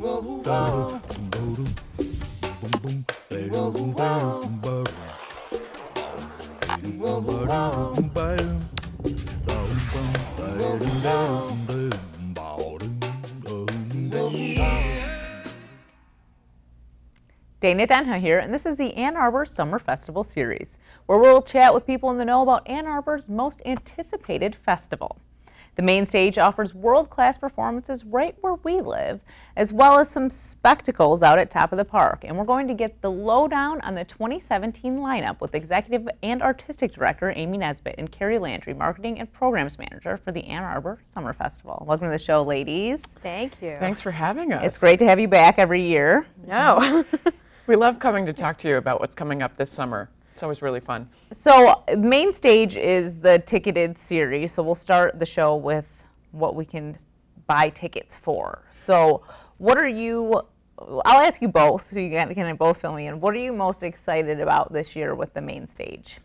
Denha here, and this is the Ann Arbor Summer Festival Series, where we'll chat with people in the know about Ann Arbor's most anticipated festival. The main stage offers world-class performances right where we live, as well as some spectacles out at Top of the Park. And we're going to get the lowdown on the 2017 lineup with Executive and Artistic Director Amy Nesbitt and Kari Landry, Marketing and Programs Manager for the Ann Arbor Summer Festival. Welcome to the show, ladies. Thank you. Thanks for having us. It's great to have you back every year. No. We love coming to talk to you about what's coming up this summer. It's always really fun. So main stage is the ticketed series, so we'll start the show with what we can buy tickets for. So what are you, I'll ask you both, so you can both fill me in. What are you most excited about this year with the main stage?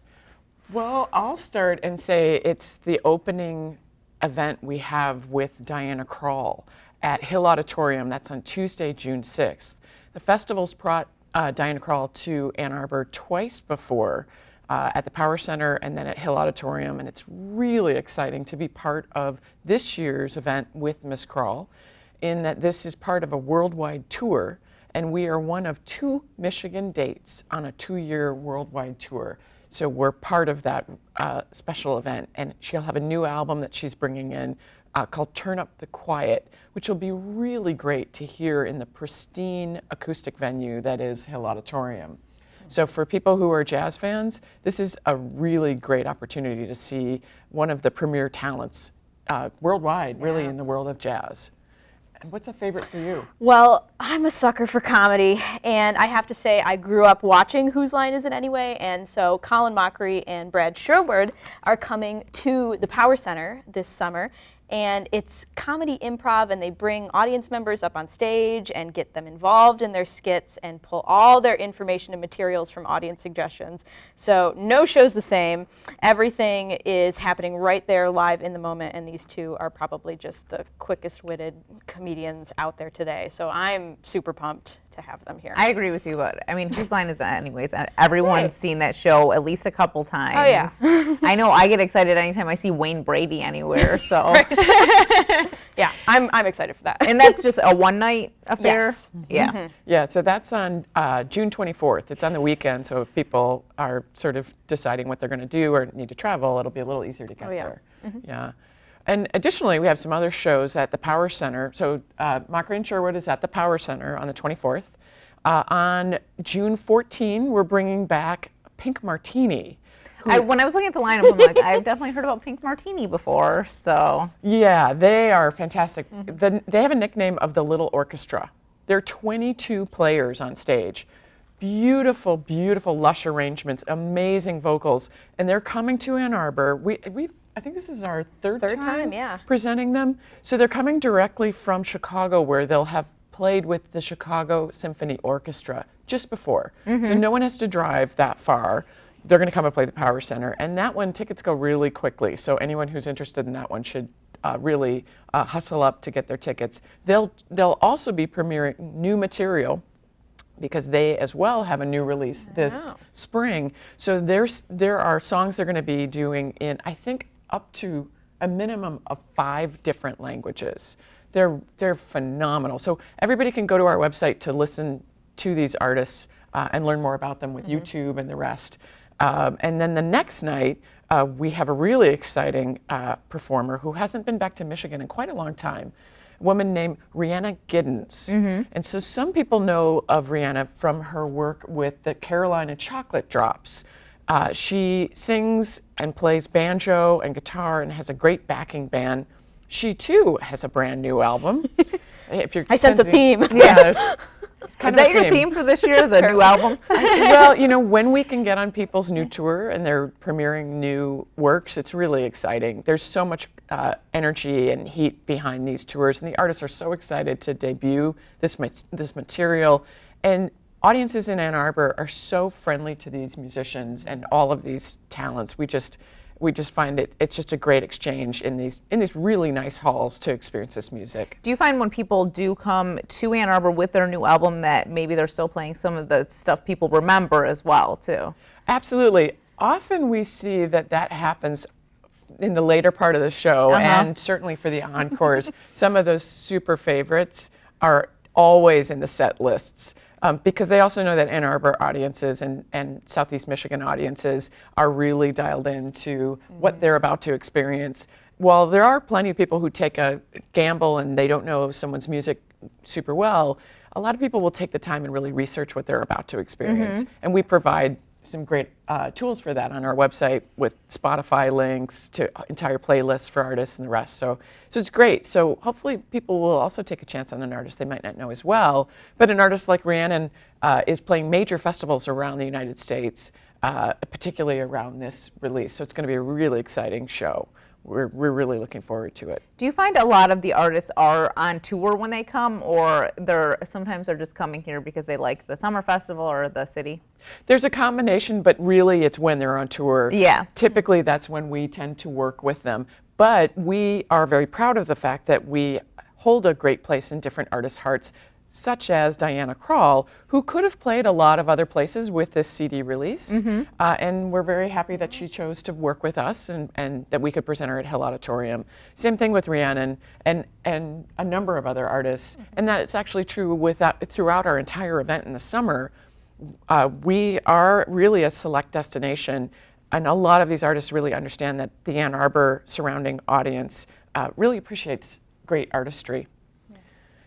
Well, I'll start and say it's the opening event we have with Diana Krall at Hill Auditorium. That's on Tuesday, June 6th. The festival's brought Diana Krall to Ann Arbor twice before, at the Power Center and then at Hill Auditorium, and it's really exciting to be part of this year's event with Miss Krall, in that this is part of a worldwide tour, and we are one of 2 Michigan dates on a 2-year worldwide tour. So we're part of that special event, and she'll have a new album that she's bringing in called Turn Up the Quiet, which will be really great to hear in the pristine acoustic venue that is Hill Auditorium. So for people who are jazz fans, this is a really great opportunity to see one of the premier talents worldwide, really, in the world of jazz. And what's a favorite for you? Well, I'm a sucker for comedy, and I have to say I grew up watching Whose Line Is It Anyway? And so Colin Mockery and Brad Sherwood are coming to the Power Center this summer. And it's comedy improv, and they bring audience members up on stage and get them involved in their skits and pull all their information and materials from audience suggestions. So no show's the same. Everything is happening right there live in the moment, and these 2 are probably just the quickest witted comedians out there today. So I'm super pumped to have them here. I agree with you, but I mean, Whose Line Is It Anyways? Everyone's seen that show at least a couple times. Oh, yeah. I know I get excited anytime I see Wayne Brady anywhere, so. Yeah, I'm excited for that. And that's just a one-night affair? Yes. Yeah. Mm-hmm. Yeah, so that's on June 24th. It's on the weekend, so if people are sort of deciding what they're going to do or need to travel, it'll be a little easier to get there. Mm-hmm. Yeah. And additionally, we have some other shows at the Power Center. So Mockery and Sherwood is at the Power Center on the 24th. On June 14, we're bringing back Pink Martini. When I was looking at the lineup, I'm like, I've definitely heard about Pink Martini before, so. Yeah, they are fantastic. They have a nickname of the Little Orchestra. There are 22 players on stage. Beautiful, beautiful, lush arrangements, amazing vocals, and they're coming to Ann Arbor. I think this is our third time presenting them. So they're coming directly from Chicago, where they'll have played with the Chicago Symphony Orchestra just before. So no one has to drive that far. They're going to come and play the Power Center, and that one, tickets go really quickly, so anyone who's interested in that one should really hustle up to get their tickets. They'll also be premiering new material, because they as well have a new release this spring. So there are songs they're going to be doing in, I think, up to a minimum of 5 different languages. They're phenomenal. So everybody can go to our website to listen to these artists and learn more about them with YouTube and the rest. And then the next night, we have a really exciting performer who hasn't been back to Michigan in quite a long time, a woman named Rhianna Giddens. And so some people know of Rhianna from her work with the Carolina Chocolate Drops. She sings and plays banjo and guitar and has a great backing band. She too has a brand new album. If you're I sense a theme. Yeah. Is that your theme for this year, the new album? Well, you know, when we can get on people's new tour and they're premiering new works, it's really exciting. There's so much energy and heat behind these tours, and the artists are so excited to debut this material. And audiences in Ann Arbor are so friendly to these musicians and all of these talents. we just find it's just a great exchange in these really nice halls to experience this music. Do you find when people do come to Ann Arbor with their new album that maybe they're still playing some of the stuff people remember as well, too? Absolutely. Often we see that happens in the later part of the show, and certainly for the encores. Some of those super favorites are always in the set lists. Because they also know that Ann Arbor audiences and Southeast Michigan audiences are really dialed into what they're about to experience. While there are plenty of people who take a gamble and they don't know someone's music super well, a lot of people will take the time and really research what they're about to experience. And we provide some great tools for that on our website with Spotify links to entire playlists for artists and the rest. So it's great. So hopefully people will also take a chance on an artist they might not know as well. But an artist like Rhiannon is playing major festivals around the United States, particularly around this release. So it's going to be a really exciting show. We're really looking forward to it. Do you find a lot of the artists are on tour when they come, or sometimes they're just coming here because they like the summer festival or the city? There's a combination, but really it's when they're on tour. Yeah. Typically that's when we tend to work with them. But we are very proud of the fact that we hold a great place in different artists' hearts, such as Diana Krall, who could have played a lot of other places with this CD release. And we're very happy that she chose to work with us and that we could present her at Hill Auditorium. Same thing with Rhiannon and a number of other artists. And that it's actually true throughout our entire event in the summer. We are really a select destination, and a lot of these artists really understand that the Ann Arbor surrounding audience really appreciates great artistry.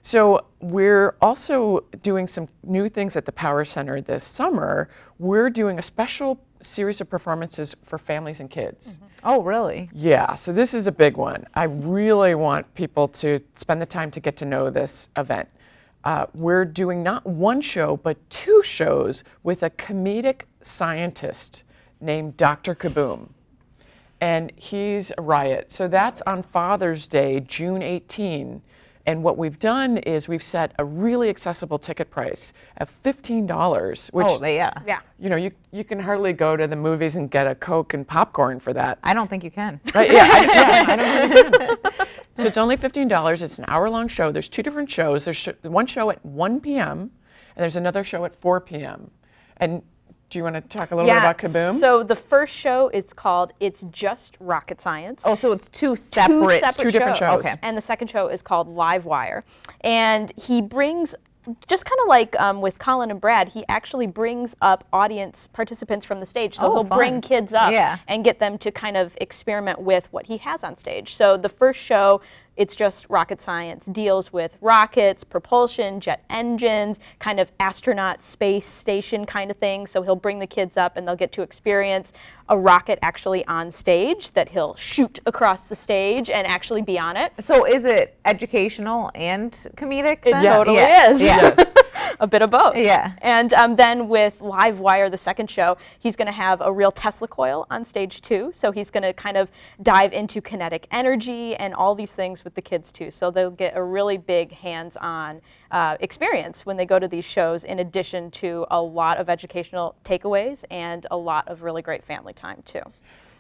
So we're also doing some new things at the Power Center this summer. We're doing a special series of performances for families and kids. Oh, really? Yeah, so this is a big one. I really want people to spend the time to get to know this event. We're doing not one show, but 2 shows with a comedic scientist named Dr. Kaboom. And he's a riot. So that's on Father's Day, June 18. And what we've done is we've set a really accessible ticket price of $15, which, yeah. you know, you can hardly go to the movies and get a Coke and popcorn for that. I don't think you can. Right? Yeah, I don't think you can. So it's only $15. It's an hour-long show. There's 2 different shows. There's one show at 1 p.m. and there's another show at 4 p.m. And do you want to talk a little bit about Kaboom? So the first show is called It's Just Rocket Science. Oh, so it's two different shows. Okay. And the second show is called Live Wire. And he brings, just kind of like with Colin and Brad, he actually brings up audience participants from the stage. So he'll bring kids up and get them to kind of experiment with what he has on stage. So the first show, It's Just Rocket Science, deals with rockets, propulsion, jet engines, kind of astronaut space station kind of thing. So he'll bring the kids up and they'll get to experience a rocket actually on stage that he'll shoot across the stage and actually be on it. So is it educational and comedic then? It totally is. Yes. A bit of both. Yeah. And then with Live Wire, the second show, he's going to have a real Tesla coil on stage too. So he's going to kind of dive into kinetic energy and all these things with the kids too. So they'll get a really big hands-on experience when they go to these shows, in addition to a lot of educational takeaways and a lot of really great family time too.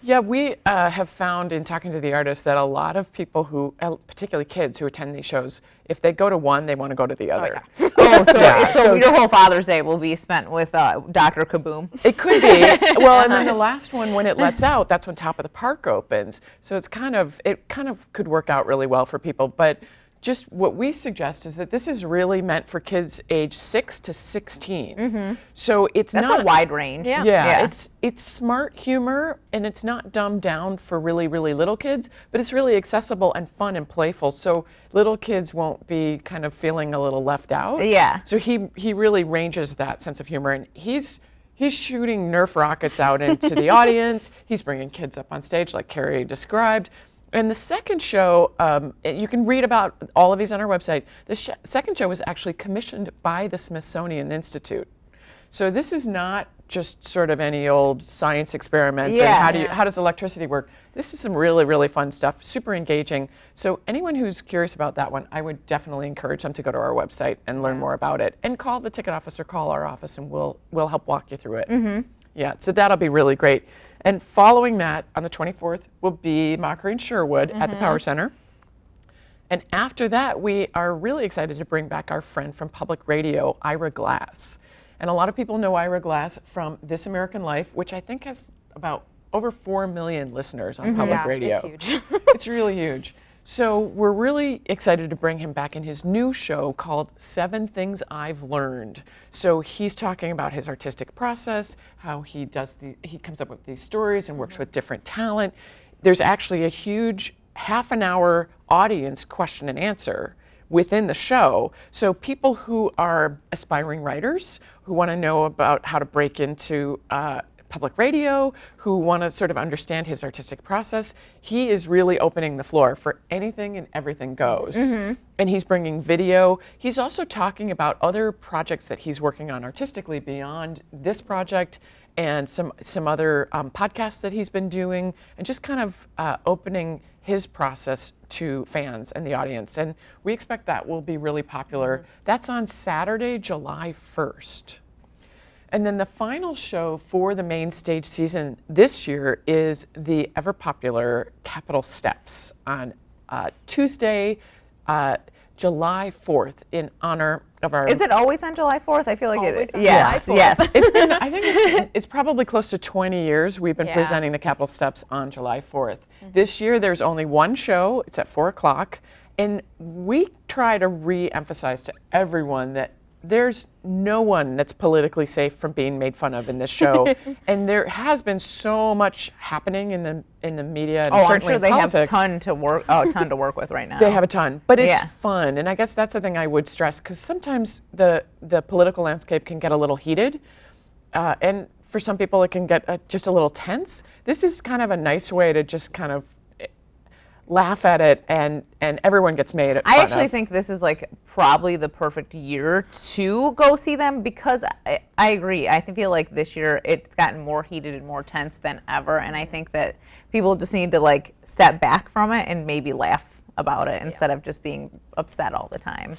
Yeah, we have found in talking to the artists that a lot of people who, particularly kids who attend these shows, if they go to one, they want to go to the other. So your whole Father's Day will be spent with Dr. Kaboom. It could be. Well, and then the last one, when it lets out, that's when Top of the Park opens. So it kind of could work out really well for people. But just what we suggest is that this is really meant for kids age 6 to 16. So that's a wide range. Yeah. It's smart humor, and it's not dumbed down for really, really little kids, but it's really accessible and fun and playful. So little kids won't be kind of feeling a little left out. Yeah. So he really ranges that sense of humor, and he's shooting Nerf rockets out into the audience. He's bringing kids up on stage like Kari described. And the second show, you can read about all of these on our website. The second show was actually commissioned by the Smithsonian Institute. So this is not just sort of any old science experiment and how does electricity work. This is some really, really fun stuff, super engaging. So anyone who's curious about that one, I would definitely encourage them to go to our website and learn more about it. And call the ticket office or call our office, and we'll help walk you through it. Yeah, so that'll be really great. And following that, on the 24th, will be Mockery and Sherwood at the Power Center. And after that, we are really excited to bring back our friend from public radio, Ira Glass. And a lot of people know Ira Glass from This American Life, which I think has about over 4 million listeners on public radio. It's huge. It's really huge. So we're really excited to bring him back in his new show called 7 Things I've Learned. So he's talking about his artistic process, how he comes up with these stories and works with different talent. There's actually a huge half-an-hour audience question and answer within the show. So people who are aspiring writers, who want to know about how to break into public radio, who want to sort of understand his artistic process, he is really opening the floor for anything and everything goes. And he's bringing video. He's also talking about other projects that he's working on artistically beyond this project, and some other podcasts that he's been doing, and just kind of opening his process to fans and the audience. And we expect that will be really popular. That's on Saturday, July 1st. And then the final show for the main stage season this year is the ever popular Capitol Steps on Tuesday, July 4th, in honor of our... Is it always on July 4th? I feel like Always it on is. Yes, July 4th. yes. It's been, I think it's probably close to 20 years we've been Yeah. presenting the Capitol Steps on July 4th. This year there's only one show. It's at 4 o'clock. And we try to re-emphasize to everyone that there's no one that's politically safe from being made fun of in this show. And there has been so much happening in the media and Oh, I'm certainly sure in they have a politics. ton to work with right now. They have a ton, but it's Yeah. fun. And I guess that's the thing I would stress, because sometimes the political landscape can get a little heated. And for some people it can get just a little tense. This is kind of a nice way to just kind of laugh at it, and everyone gets made fun I actually of. think this is like probably the perfect year to go see them, because I agree. I feel like this year it's gotten more heated and more tense than ever, and I think that people just need to like step back from it and maybe laugh about it instead of just being upset all the time.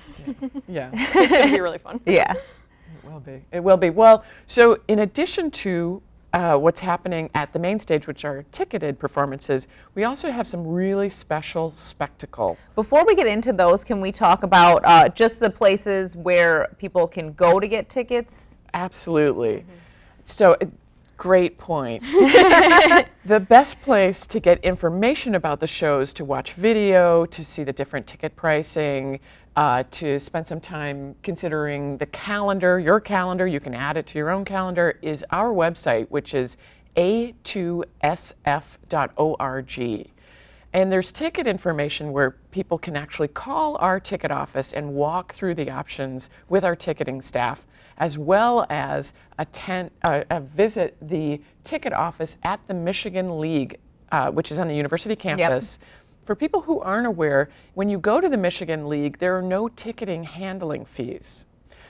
Yeah. It's going to be really fun. Yeah. It will be. It will be. Well, so in addition to what's happening at the main stage, which are ticketed performances, we also have some really special spectacle. Before we get into those, can we talk about just the places where people can go to get tickets? Absolutely. So, great point. The best place to get information about the shows, to watch video, to see the different ticket pricing, to spend some time considering the calendar, your calendar, you can add it to your own calendar, is our website, which is a2sf.org. And there's ticket information where people can actually call our ticket office and walk through the options with our ticketing staff, as well as visit the ticket office at the Michigan League, which is on the university campus. Yep. For people who aren't aware, when you go to the Michigan League, there are no ticketing handling fees.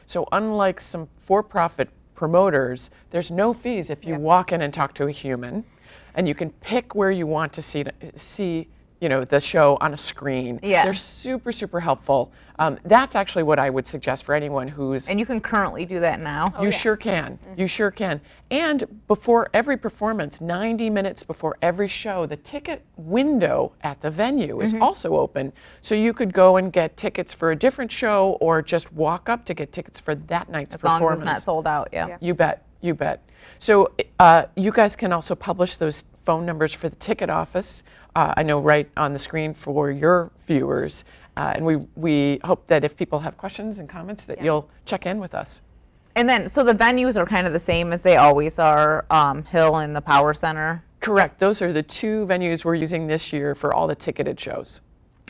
So unlike some for-profit promoters, there's no fees if you walk in and talk to a human, and you can pick where you want to see the show on a screen. Yeah. They're super, super helpful. That's actually what I would suggest for anyone who's... And you can currently do that now. You sure can. You sure can. And before every performance, 90 minutes before every show, the ticket window at the venue is also open. So you could go and get tickets for a different show, or just walk up to get tickets for that night's performance. As long as it's not sold out, yeah. You bet. You bet. So you guys can also publish those phone numbers for the ticket office. I know right on the screen for your viewers. And we hope that if people have questions and comments that you'll check in with us. And then, so the venues are kind of the same as they always are, Hill and the Power Center? Correct. Those are the two venues we're using this year for all the ticketed shows.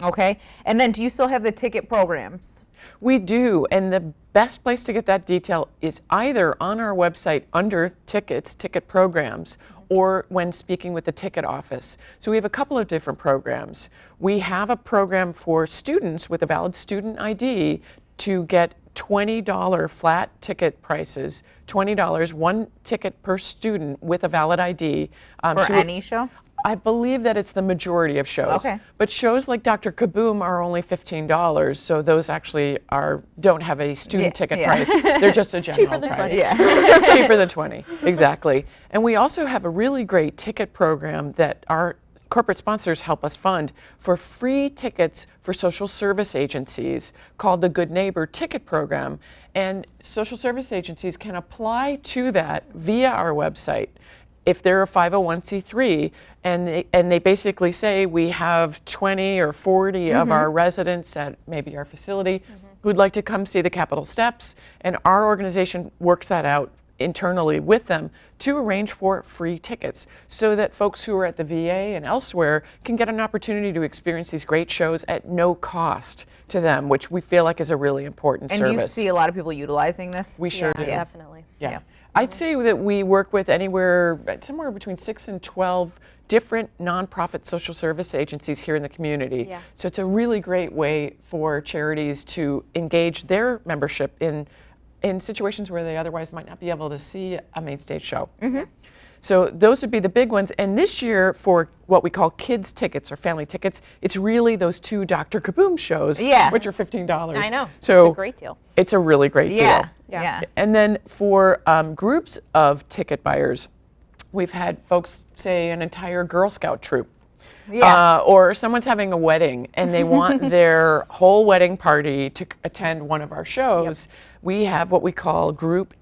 Okay. And then do you still have the ticket programs? We do, and the best place to get that detail is either on our website under tickets, ticket programs, or when speaking with the ticket office. So we have a couple of different programs. We have a program for students with a valid student ID to get $20 flat ticket prices, $20, one ticket per student with a valid ID. For any show? I believe that it's the majority of shows. Okay. But shows like Dr. Kaboom are only $15, so those actually don't have a student ticket price. They're just a general price. 20. Yeah. Cheaper than 20, exactly. And we also have a really great ticket program that our corporate sponsors help us fund for free tickets for social service agencies called the Good Neighbor Ticket Program. And social service agencies can apply to that via our website if they're a 501c3, and they basically say we have 20 or 40 of our residents at maybe our facility who'd like to come see the Capitol steps, and our organization works that out internally with them to arrange for free tickets so that folks who are at the VA and elsewhere can get an opportunity to experience these great shows at no cost to them, which we feel like is a really important service. And you see a lot of people utilizing this? We sure do. Definitely. Yeah. I'd say that we work with somewhere between 6 and 12 different nonprofit social service agencies here in the community. Yeah. So it's a really great way for charities to engage their membership in situations where they otherwise might not be able to see a main stage show. So those would be the big ones. And this year, for what we call kids tickets or family tickets, it's really those 2 Dr. Kaboom shows, which are $15. I know. So it's a great deal. It's a really great deal. Yeah. And then for groups of ticket buyers, we've had folks say an entire Girl Scout troop. Or someone's having a wedding and they want their whole wedding party to attend one of our shows. We have what we call group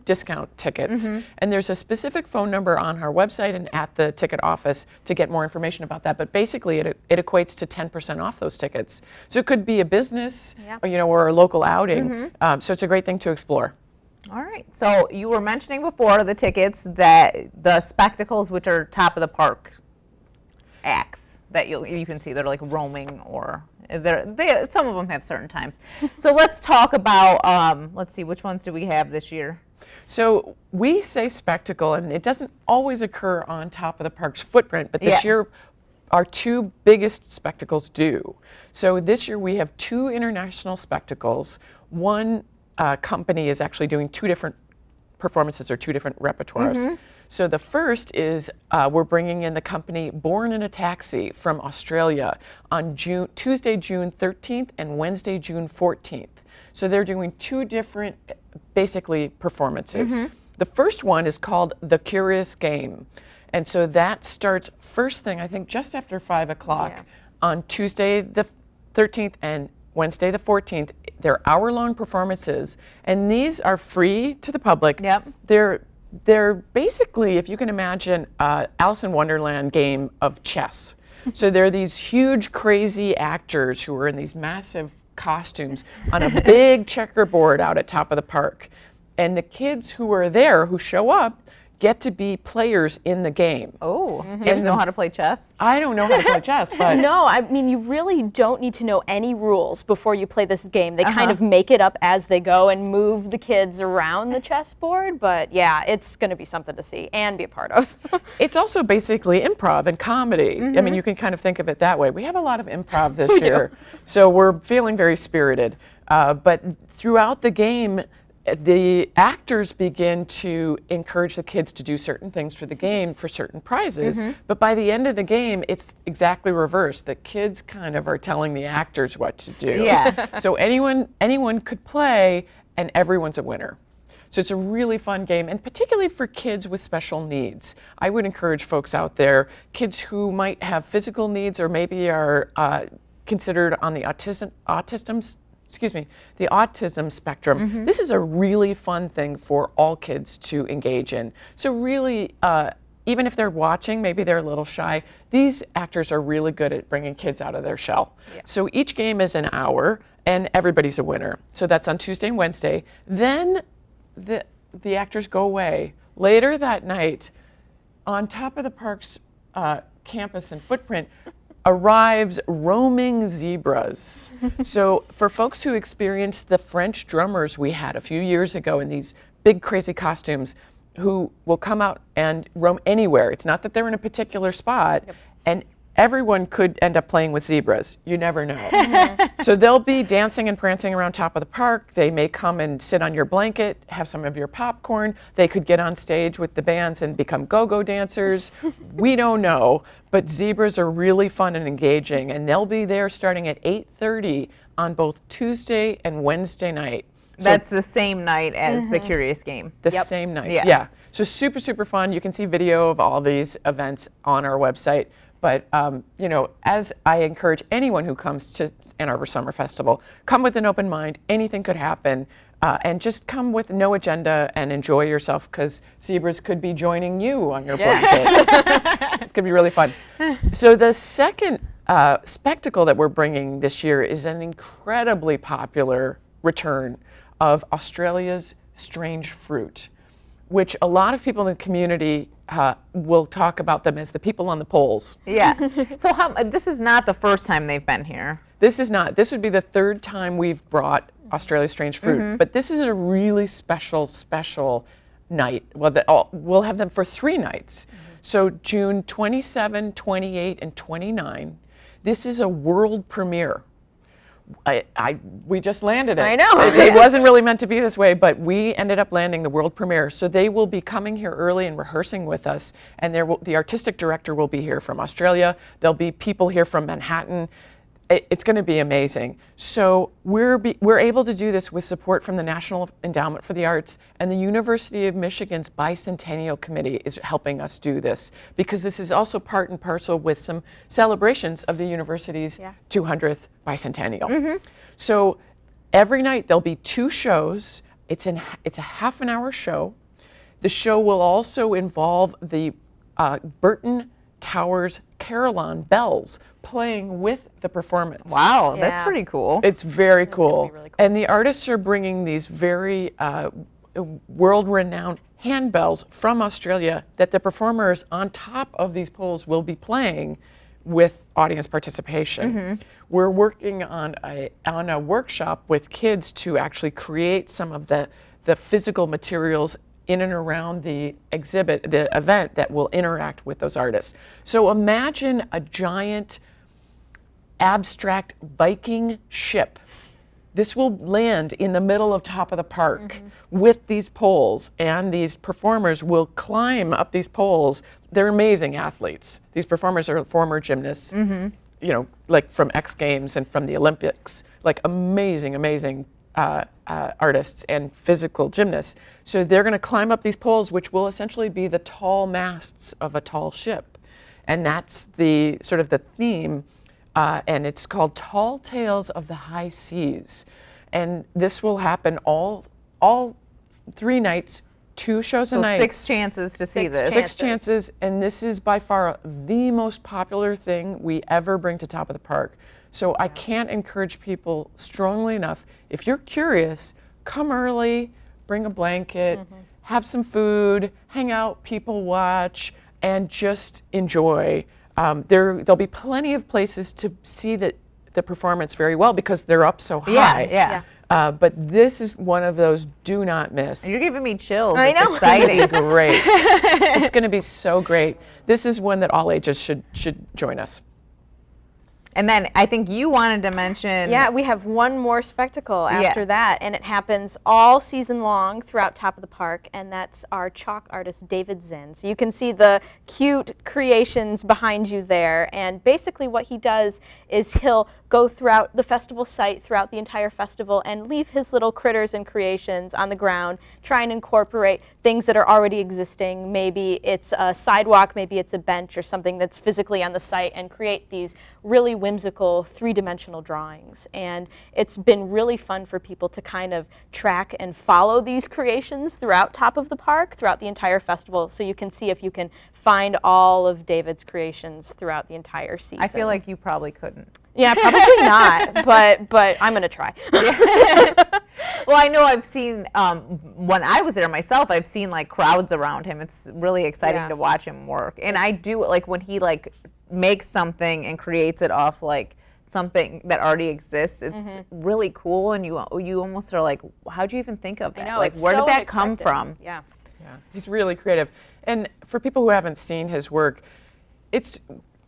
discount tickets. And there's a specific phone number on our website and at the ticket office to get more information about that. But basically it equates to 10% off those tickets. So it could be a business or a local outing. So it's a great thing to explore. All right. So you were mentioning before the tickets that the spectacles, which are top of the park acts that you can see, they're like roaming, or some of them have certain times. So let's talk about, let's see, which ones do we have this year? So we say spectacle, and it doesn't always occur on top of the park's footprint, but this year our 2 biggest spectacles do. So this year we have 2 international spectacles. One company is actually doing 2 different performances or 2 different repertoires. So the first is we're bringing in the company Born in a Taxi from Australia on Tuesday, June 13th and Wednesday, June 14th. So they're doing 2 different, basically, performances. The first one is called The Curious Game. And so that starts first thing, I think, just after 5 o'clock on Tuesday the 13th and Wednesday the 14th. They're hour-long performances, and these are free to the public. They're basically, if you can imagine, Alice in Wonderland game of chess. So there are these huge, crazy actors who are in these massive costumes on a big checkerboard out at top of the park. And the kids who are there, who show up, get to be players in the game. Oh, do you know how to play chess? I don't know how to play chess, but... No, I mean, you really don't need to know any rules before you play this game. They kind of make it up as they go and move the kids around the chessboard, but yeah, it's going to be something to see and be a part of. It's also basically improv and comedy. I mean, you can kind of think of it that way. We have a lot of improv this year, so we're feeling very spirited. But throughout the game, the actors begin to encourage the kids to do certain things for the game for certain prizes, but by the end of the game, it's exactly reversed. The kids kind of are telling the actors what to do. So anyone could play, and everyone's a winner. So it's a really fun game, and particularly for kids with special needs. I would encourage folks out there, kids who might have physical needs or maybe are considered on the autism spectrum. This is a really fun thing for all kids to engage in. So really, even if they're watching, maybe they're a little shy, these actors are really good at bringing kids out of their shell. So each game is an hour, and everybody's a winner. So that's on Tuesday and Wednesday. Then the actors go away. Later that night, on top of the park's campus and footprint, arrives roaming zebras. So for folks who experienced the French drummers we had a few years ago in these big crazy costumes, who will come out and roam anywhere. It's not that they're in a particular spot, and everyone could end up playing with zebras. You never know. So they'll be dancing and prancing around top of the park. They may come and sit on your blanket, have some of your popcorn. They could get on stage with the bands and become go-go dancers. We don't know, but zebras are really fun and engaging, and they'll be there starting at 8:30 on both Tuesday and Wednesday night. That's the same night as the Curious Game. The same nights, yeah. So super, super fun. You can see video of all these events on our website. But, you know, as I encourage anyone who comes to Ann Arbor Summer Festival, come with an open mind. Anything could happen. And just come with no agenda and enjoy yourself, because zebras could be joining you on your blanket. It's going to be really fun. So the second spectacle that we're bringing this year is an incredibly popular return of Australia's strange fruit, which a lot of people in the community will talk about them as the people on the poles. Yeah. So this is not the first time they've been here. This is not. This would be the third time we've brought Australia's strange fruit. But this is a really special night. Well, we'll have them for 3 nights. So June 27, 28, and 29. This is a world premiere. We just landed it. I know. It wasn't really meant to be this way, but we ended up landing the world premiere. So they will be coming here early and rehearsing with us, and the artistic director will be here from Australia. There'll be people here from Manhattan. It's going to be amazing. So we're able to do this with support from the National Endowment for the Arts, and the University of Michigan's Bicentennial Committee is helping us do this, because this is also part and parcel with some celebrations of the university's 200th bicentennial. So every night there'll be 2 shows. It's a half an hour show. The show will also involve the Burton Towers Carillon bells playing with the performance. Wow, that's pretty cool. It's very cool. Really cool. And the artists are bringing these very world-renowned handbells from Australia that the performers on top of these poles will be playing with audience participation. We're working on a workshop with kids to actually create some of the physical materials in and around the exhibit, the event, that will interact with those artists. So imagine a giant abstract Viking ship. This will land in the middle of top of the park with these poles, and these performers will climb up these poles. They're amazing athletes. These performers are former gymnasts, you know, like from X Games and from the Olympics, like amazing artists and physical gymnasts. So they're going to climb up these poles, which will essentially be the tall masts of a tall ship. And that's the sort of the theme, and it's called Tall Tales of the High Seas. And this will happen all 3 nights, 2 shows a night. 6 chances to see this. 6 chances, and this is by far the most popular thing we ever bring to Top of the Park. So I can't encourage people strongly enough. If you're curious, come early, bring a blanket, have some food, hang out, people watch, and just enjoy. There'll be plenty of places to see the performance very well, because they're up so high. Yeah. But this is one of those do not miss. You're giving me chills. I know. It's exciting. It's great. It's going to be so great. This is one that all ages should join us. And then I think you wanted to mention. Yeah, we have one more spectacle after that, and it happens all season long throughout Top of the Park, and that's our chalk artist David Zinn. So you can see the cute creations behind you there, and basically what he does is he'll go throughout the festival site, throughout the entire festival, and leave his little critters and creations on the ground, try and incorporate things that are already existing. Maybe it's a sidewalk, maybe it's a bench or something that's physically on the site, and create these really whimsical 3-dimensional drawings. And it's been really fun for people to kind of track and follow these creations throughout Top of the Park, throughout the entire festival, so you can see if you can find all of David's creations throughout the entire season. I feel like you probably couldn't. Yeah, probably not, but I'm going to try. Well, I know I've seen, when I was there myself, I've seen like crowds around him. It's really exciting to watch him work. And I do, like when he like makes something and creates it off like something that already exists, it's really cool, and you almost are like, how'd you even think of that? I know, like, it's where so did that come unexpected. from? Yeah. Yeah, he's really creative. And for people who haven't seen his work,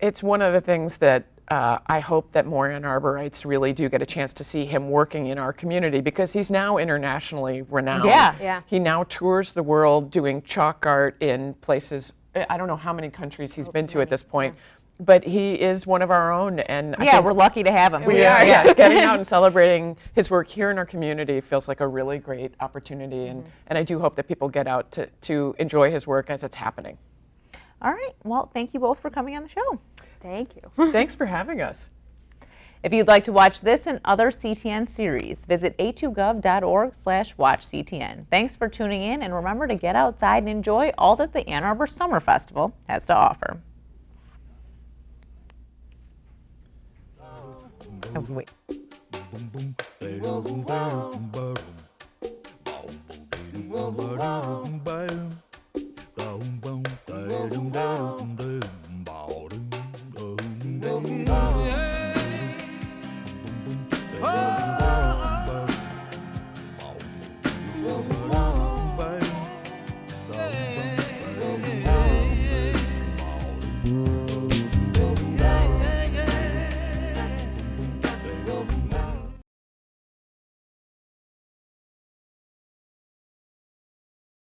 It's one of the things that I hope that more Ann Arborites really do get a chance to see him working in our community, because he's now internationally renowned. Yeah. He now tours the world doing chalk art in places, I don't know how many countries he's been to at this point, but he is one of our own. And I think we're lucky to have him. we are. Yeah, getting out and celebrating his work here in our community feels like a really great opportunity, and I do hope that people get out to enjoy his work as it's happening. All right. Well, thank you both for coming on the show. Thank you. Thanks for having us. If you'd like to watch this and other CTN series, visit a2gov.org/watchctn. Thanks for tuning in, and remember to get outside and enjoy all that the Ann Arbor Summer Festival has to offer. Oh, wait.